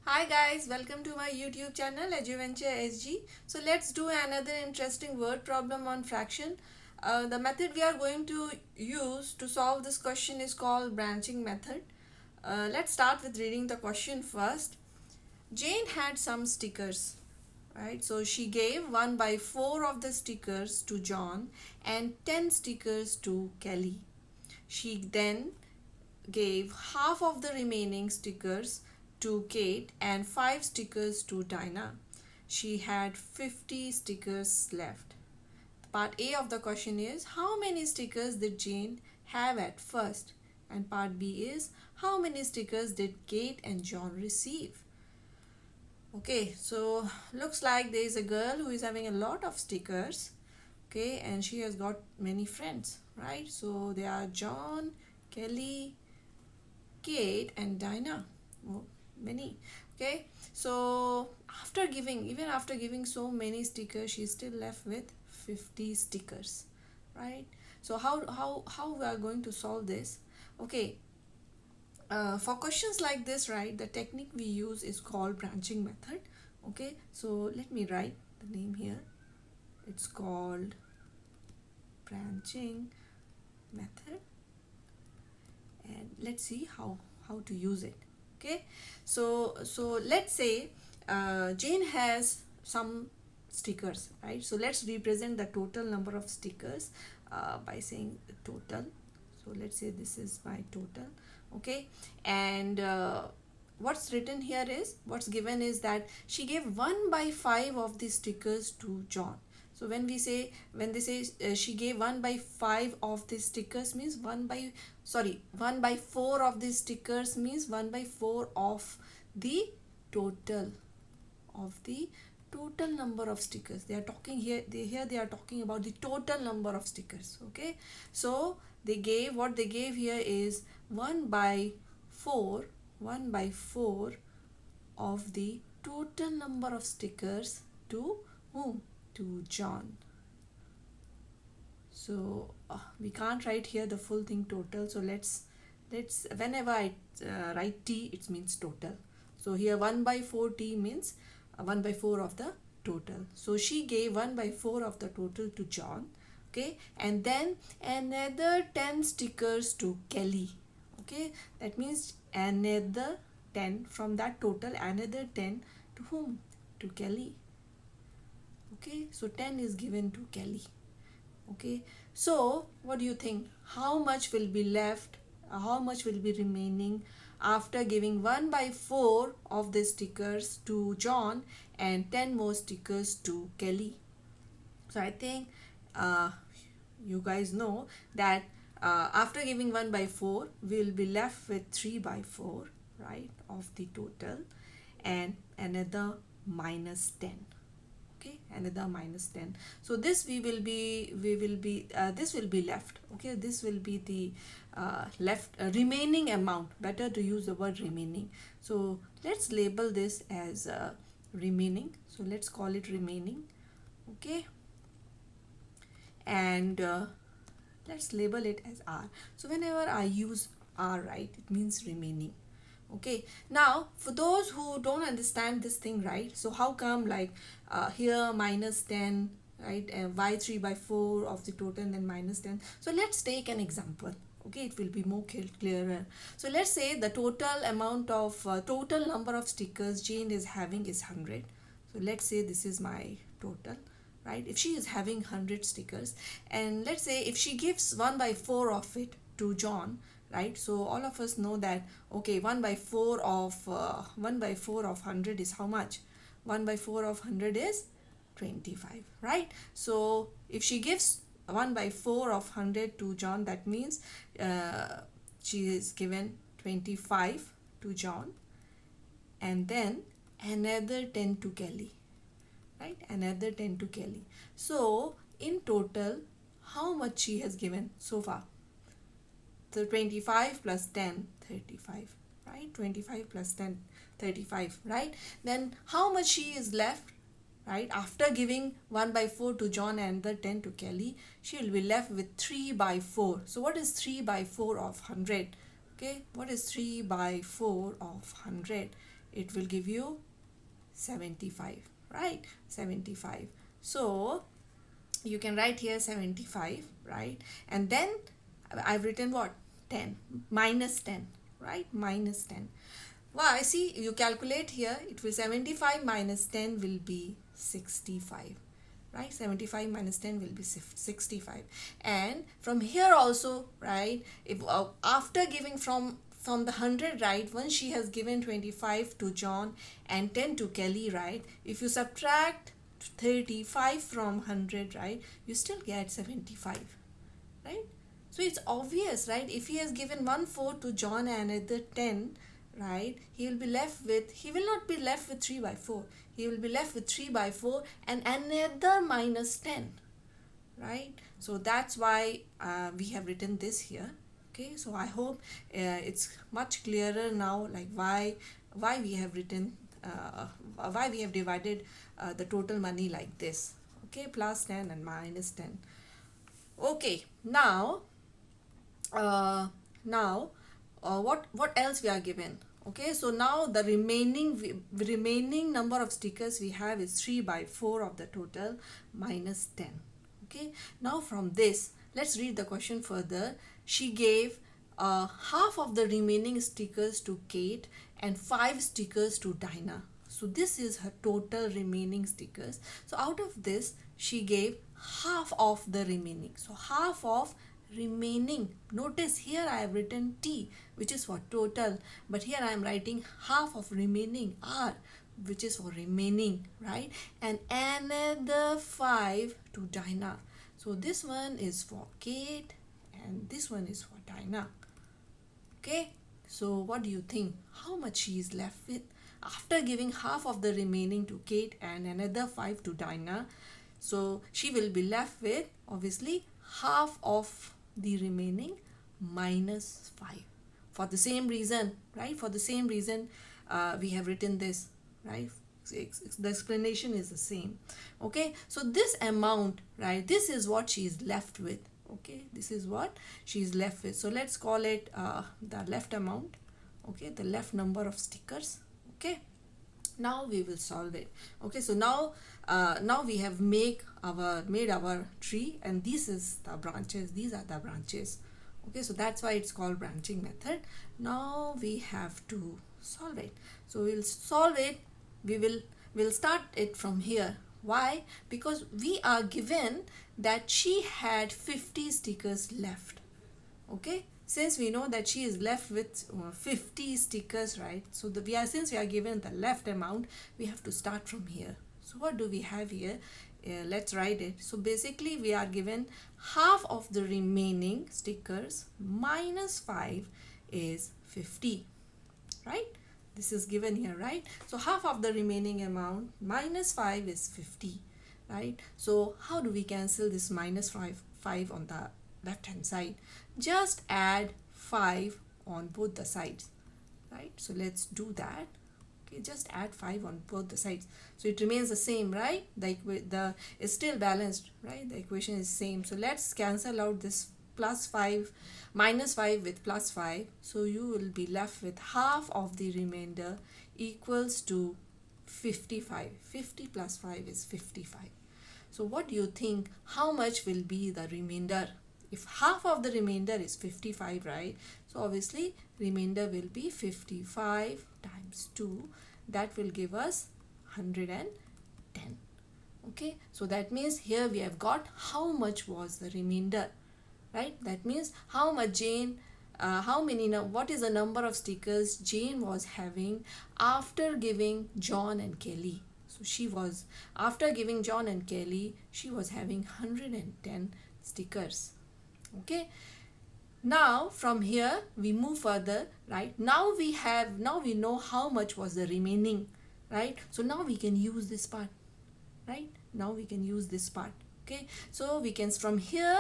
Hi guys, welcome to my YouTube channel Adventure SG. So let's do another interesting word problem on fraction. The method we are going to use to solve this question is called branching method. Let's start with reading the question first. Jane had some stickers, right? So she gave 1 by 4 of the stickers to John and 10 stickers to Kelly. She then gave half of the remaining stickers to Kate and 5 stickers to Dinah. She had 50 stickers left. Part A of the question is how many stickers did Jane have at first? And part B is how many stickers did Kate and John receive? Okay, so looks like there is a girl who is having a lot of stickers. Okay, and she has got many friends, right? So they are John, Kelly, Kate and Dinah. Oh, many. Okay, so even after giving so many stickers, she's still left with 50 stickers, right? So how we are going to solve this? Okay, for questions like this, right, the technique we use is called branching method. Okay, so let me write the name here. It's called branching method, and let's see how to use it. Okay, so let's say Jane has some stickers, right? So let's represent the total number of stickers by saying total. So let's say this is my total. Okay, and what's written here is, what's given is that she gave 1 by 5 of the stickers to John. So when they say she gave 1 by 5 of the stickers means 1 by 4 of these stickers means 1 by 4 of the total of the total number of stickers. They are talking here they are talking about the total number of stickers. Okay, so what they gave here is 1 by 4 1 by 4 of the total number of stickers to whom? To John. So we can't write here the full thing total, so let's whenever I write t, it means total. So here 1 by 4 t means 1 by 4 of the total. So she gave 1 by 4 of the total to John. Okay, and then another 10 stickers to Kelly. Okay, that means another 10 from that total, another 10 to whom? To Kelly. Okay, so 10 is given to Kelly. Okay, so what do you think, how much will be left, how much will be remaining after giving 1 by 4 of the stickers to John and 10 more stickers to Kelly? So I think uh, you guys know that after giving 1 by 4 we will be left with 3 by 4, right, of the total, and another minus 10. Okay, another minus 10. So this this will be left. Okay, this will be the left remaining amount. Better to use the word remaining. So let's label this as remaining. So let's call it remaining. Okay, and let's label it as R. So whenever I use R, right, it means remaining. Okay, now for those who don't understand this thing, right, so how come like here minus 10, right, why 3 by 4 of the total and then minus 10? So let's take an example. Okay, it will be more clearer. So let's say the total amount of total number of stickers Jane is having is 100. So let's say this is my total, right? If she is having 100 stickers, and let's say if she gives 1 by 4 of it to John, right? So all of us know that, okay, 1 by 4 of 1 by 4 of 100 is how much? 1 by 4 of 100 is 25, right? So if she gives 1 by 4 of 100 to John, that means she is given 25 to John and then another 10 to Kelly, right? Another 10 to Kelly. So in total, how much she has given so far? So 25 plus 10, 35, right? 25 plus 10, 35, right? Then how much she is left, right? After giving 1 by 4 to John and the 10 to Kelly, she will be left with 3 by 4. So what is 3 by 4 of 100? Okay, what is 3 by 4 of 100? it will give you 75, right? 75. So you can write here 75, right? And then I've written what? 10, minus 10, right? Minus 10. Why? See, you calculate here, it will 75 minus 10 will be 65, right? 75 minus 10 will be 65. And from here also, right, if after giving from the 100, right, once she has given 25 to John and 10 to Kelly, right, if you subtract 35 from 100, right, you still get 75, right? So it's obvious, right? If he has given 1/4 to John and another 10, right, he will not be left with 3/4. He will be left with 3/4 and another minus 10, right? So that's why we have written this here. Okay, so I hope it's much clearer now, like why we have written why we have divided the total money like this. Okay, plus 10 and minus 10. Okay, now what else we are given? Okay, so now the remaining number of stickers we have is 3/4 of the total minus 10. Okay, now from this, let's read the question further. She gave half of the remaining stickers to Kate and 5 stickers to Dinah. So this is her total remaining stickers. So out of this, she gave half of the remaining. So half of remaining. Notice here I have written T, which is for total, but here I am writing half of remaining, R, which is for remaining, right? And another 5 to Dinah. So this one is for Kate and this one is for Dinah. Okay, so what do you think? How much she is left with after giving half of the remaining to Kate and another 5 to Dinah? So she will be left with obviously half of the remaining minus 5. For the same reason, right? For the same reason we have written this, right? The explanation is the same. Okay, so this amount, right, this is what she is left with. Okay, this is what she is left with. So let's call it the left amount. Okay, the left number of stickers. Okay, now we will solve it. Okay, so now we have made our tree, and this is the branches. These are the branches. Okay, so that's why it's called branching method. Now we have to solve it. So we'll solve it. We'll start it from here. Why? Because we are given that she had 50 stickers left. Okay, since we know that she is left with 50 stickers, right? So since we are given the left amount, we have to start from here. So what do we have here? Let's write it. So basically we are given half of the remaining stickers minus 5 is 50, right? This is given here, right? So half of the remaining amount minus 5 is 50, right? So how do we cancel this minus 5 on the left hand side? Just add 5 on both the sides, right? So let's do that. Okay, just add 5 on both the sides. So it remains the same, right? It's still balanced, right? The equation is same. So let's cancel out this minus 5 with plus 5. So you will be left with half of the remainder equals to 55. 50 plus 5 is 55. So what do you think? How much will be the remainder? If half of the remainder is 55, right? So obviously remainder will be 55 times 2. That will give us 110. Okay, so that means here we have got how much was the remainder, right? That means how much what is the number of stickers Jane was having after giving John and Kelly. So after giving John and Kelly, she was having 110 stickers. Okay, now from here we move further, right? Now we know how much was the remaining, right? So now we can use this part, right? Now we can use this part. Okay, so we can from here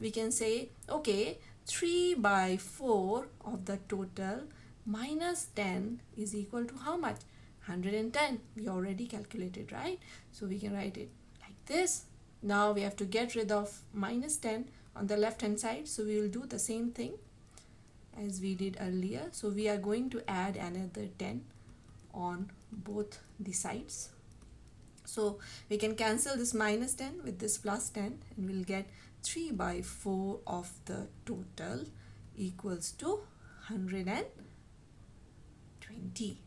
we can say, okay, 3/4 of the total minus 10 is equal to how much? 110. We already calculated, right? So we can write it like this. Now we have to get rid of minus 10 on the left hand side. So we will do the same thing as we did earlier. So we are going to add another 10 on both the sides. So we can cancel this minus 10 with this plus 10 and we'll get 3 by 4 of the total equals to 120,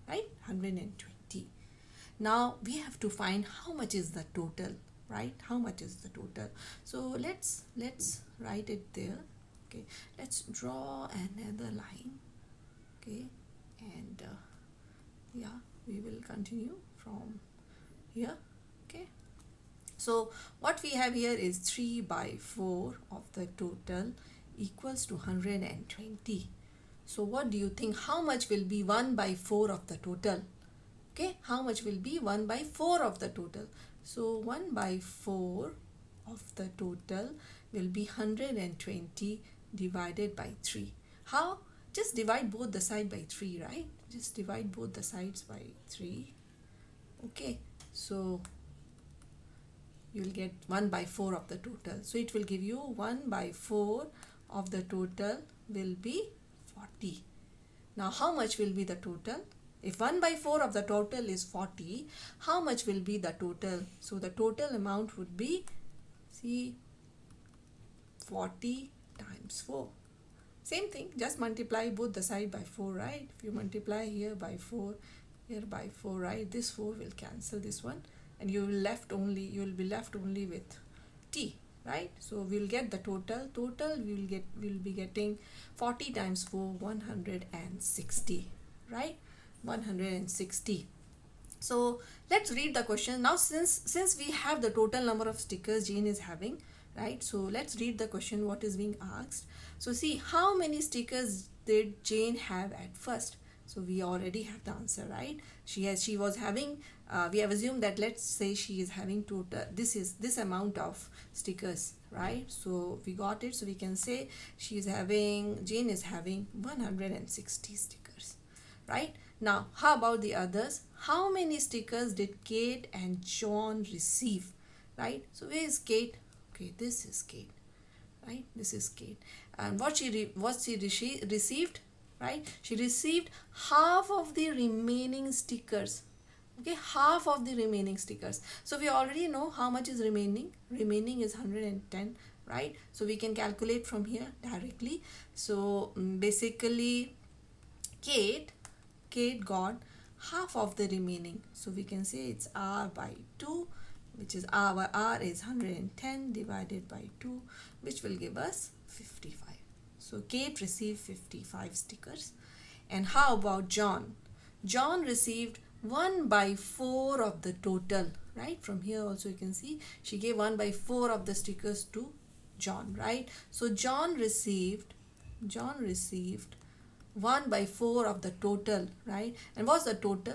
right? 120. Now we have to find how much is the total, right? How much is the total? So let's write it there. Okay, let's draw another line. Okay, and yeah, we will continue from here. Okay, so what we have here is 3 by 4 of the total equals to 120. So what do you think, how much will be 1 by 4 of the total? Okay, how much will be 1 by 4 of the total? So 1 by 4 of the total will be 120 divided by 3. How? Just divide both the side by 3, right? Just divide both the sides by 3. Okay, so you'll get 1 by 4 of the total. So it will give you 1 by 4 of the total will be 40. Now how much will be the total? If 1 by 4 of the total is 40, how much will be the total? So the total amount would be, see, 40 times 4. Same thing, just multiply both the side by 4, right? If you multiply here by 4, here by 4, right? This 4 will cancel this one and you will be left only with t, right? So we'll get the total. We'll be getting 40 times 4, 160, right? 160. So let's read the question now. Since we have the total number of stickers Jane is having, right? So let's read the question, what is being asked. So see, how many stickers did Jane have at first? So we already have the answer, right? She was having, we have assumed that, let's say she is having total, this amount of stickers, right? So we got it. So we can say Jane is having 160 stickers, right? Now how about the others? How many stickers did Kate and John receive, right? So where is Kate? Okay, this is Kate, right? This is Kate. And what she received, right? She received half of the remaining stickers. Okay, half of the remaining stickers. So we already know how much is remaining. Remaining is 110, right? So we can calculate from here directly. So basically Kate got half of the remaining. So we can say it's R by 2, which is R is 110 divided by 2, which will give us 55. So Kate received 55 stickers. And how about John? John received 1 by 4 of the total, right? From here also you can see she gave 1 by 4 of the stickers to John, right? So John received 1 by 4 of the total, right? And what's the total?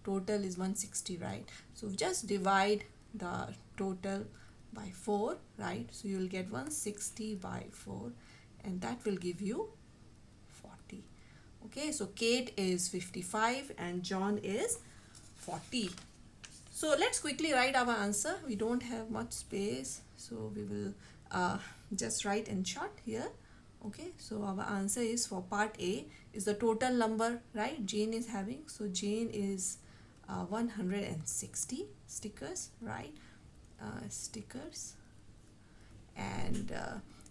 Total is 160, right? So just divide the total by 4, right? So you will get 160 by 4 and that will give you 40. Okay, so Kate is 55 and John is 40. So let's quickly write our answer. We don't have much space, so we will just write in short here. Okay, so our answer is, for part A, is the total number, right? Jane is having. So Jane is 160 stickers, right? Stickers. And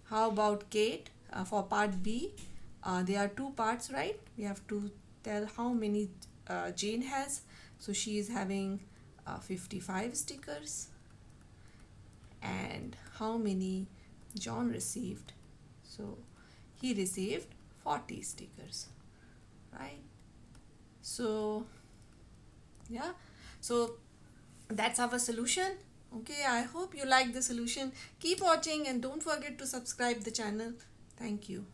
how about Kate? For part B, there are two parts, right? We have to tell how many Jane has. So she is having 55 stickers. And how many John received? So he received 40 stickers, right? So yeah, so that's our solution. Okay, I hope you like the solution. Keep watching and don't forget to subscribe the channel. Thank you.